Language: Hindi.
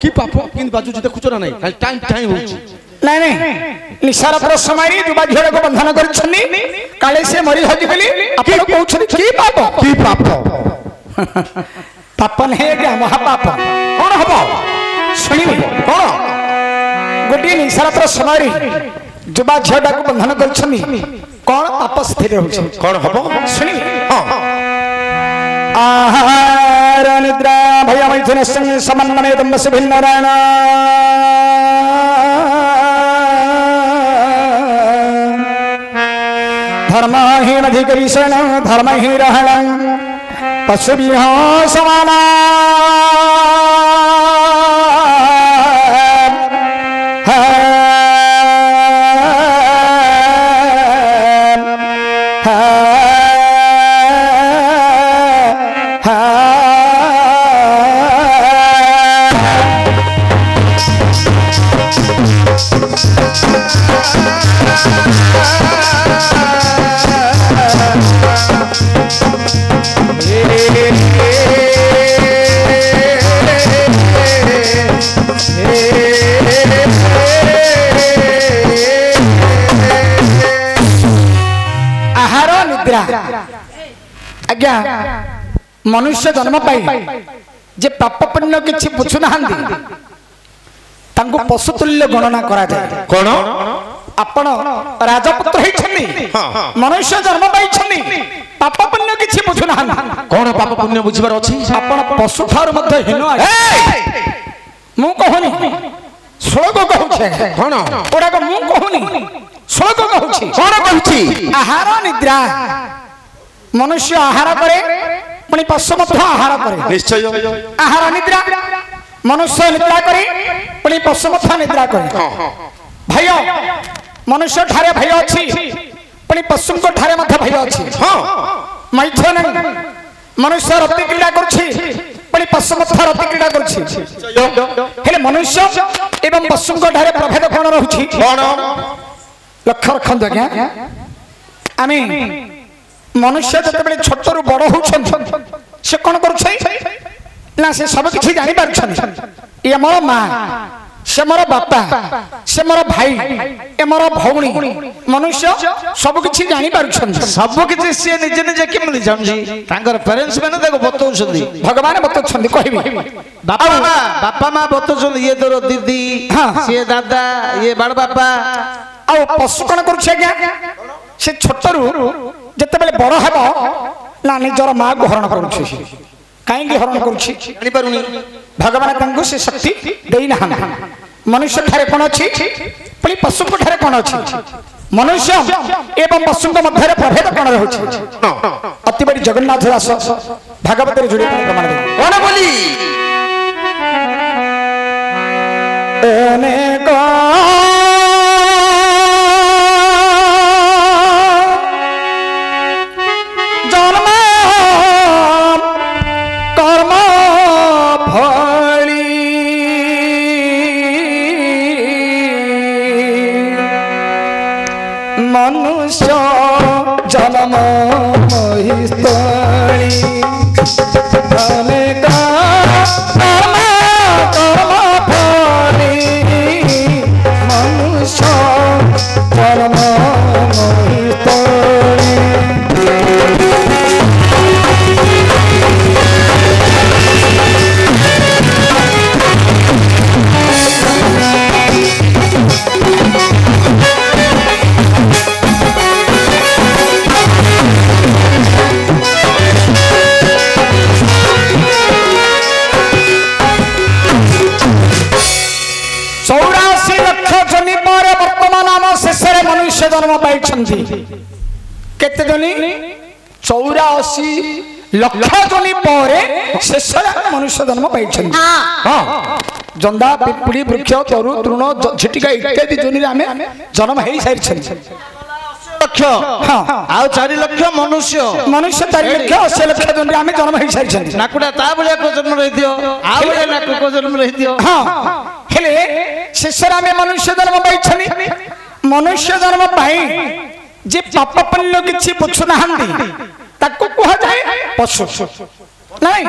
কি পাপ কিন্তু বাজু যেতে খুচরা নাই খালি টাইম টাইম হচ্ছে নাই নাই নিশারাତ୍ର ସମୟରେ ଯୁବା ଝିଅକୁ ବନ୍ଧନ କରିଛନ୍ତି କାଳେ ସେ ମରି ହଜିବେଲି ଆପଣ କହୁଛନ୍ତି କି ପାପ ପାପ ନାହିଁ ଆଜ୍ଞା ମହାପାପ କଣ ହବ ଶୁଣିବେ କଣ ଗୋଟିଏ ନିଶାରାତ୍ର ସମୟରେ ଯୁବା ଝିଅଟାକୁ ବନ୍ଧନ କରିଛନ୍ତି କଣ ପାପ ସ୍ଥିର ହେଉଛି କଣ ହବ ଶୁଣିବେ आहार निद्रा भय मैथुन समन्वय तमस भिन्न नारायण धर्महीन अधिकरीषण धर्महीन रहण पशुभिः समाना आज्ञा मनुष्य जन्म पाई जे पाप पुण्य किछि बुझु नाहंदी तांको पशुतुल्य गणना करा जाय कोन आपण राजपुत्र हेछनी मनुष्य जन्म पाई छनी पाप पुण्य किछि बुझु नाहंदी कोन पाप पुण्य बुझिबार अछि आपण पशु थार मध्य हेनो मु कहनी श्लोक कहउछे कोन ओडा को मु कहनी श्लोक कहउछि कोन कहउछि आहार निद्रा मनुष्य आहार करे पुणी पशु मध्य आहार करे निश्चय आहार निद्रा मनुष्य निद्रा करे पुणी पशु मध्य निद्रा करे भय मनुष्य ठारे भय अछि पुणी पशु को ठारे मध्य भय अछि मैथुन मनुष्य रति क्रीड़ा करछि पुणी पशु मध्य रति क्रीड़ा करछि हेले मनुष्य एवं पशु को ठारे प्रभेद कोन रहउछि कोन लक्ष्य रखंत आज्ञा आमे मनुष्य जते बेले छोट रु बड़ होछन से कोन करू ना से सब किछि जानि पारछन ये मोर मां से मोर बापा से मोर भाई ए मोर भौणी मनुष्य सब किछि जानि पारछन सब किछि से निजे निजे के मिल जानजी तांकर पेरेंट्स माने देखो बतौछंदी भगवान बतौछंदी कहबी बापा मां बतौछंदी ये तोर दीदी से दादा ये बड़ बापा आ पशु कोन करू आज्ञा से छोट रु जते बेले बड़ हेबो ना निजर मां को हरण करूछि काई के हरण करूछि जानि पारुनी भगवान तांको से शक्ति देई ना मनुष्य ठारे कोन अछि पली पशु को ठारे कोन अछि मनुष्य एवं पशु को मध्य प्रभेद कोन रहउछि अति बड़ी जगन्नाथ दास भागवत रे जोड़ी प्रमाण दे कोन बोली एने को मनुष्य जन्म मोहितली अनेक कर्म कर्म फली मनुष्य जन्म मोहितली मनुष्य जन्म पाई केते जनी 84 लक्ष जनी परे शेष मनुष्य जन्म पाई जंदा पिपुड़ी वृक्ष तरु तृण झिटिका इत्यादि जनी आमे जन्म हेई सारि लक्ष आ 4 लक्ष मनुष्य 4 लक्ष 80 लक्ष जनी आमे जन्म हेई सारि नाकुडा ता बलिया को जन्म रहि दियो आ बलिया नाकु को जन्म रहि दियो हेले शेष आमे मनुष्य जन्म पाई मनुष्य जन्म पाई जे पाप पुण्य किछि बुझु नाहंदी ताको कुहा जाय पशु नहीं।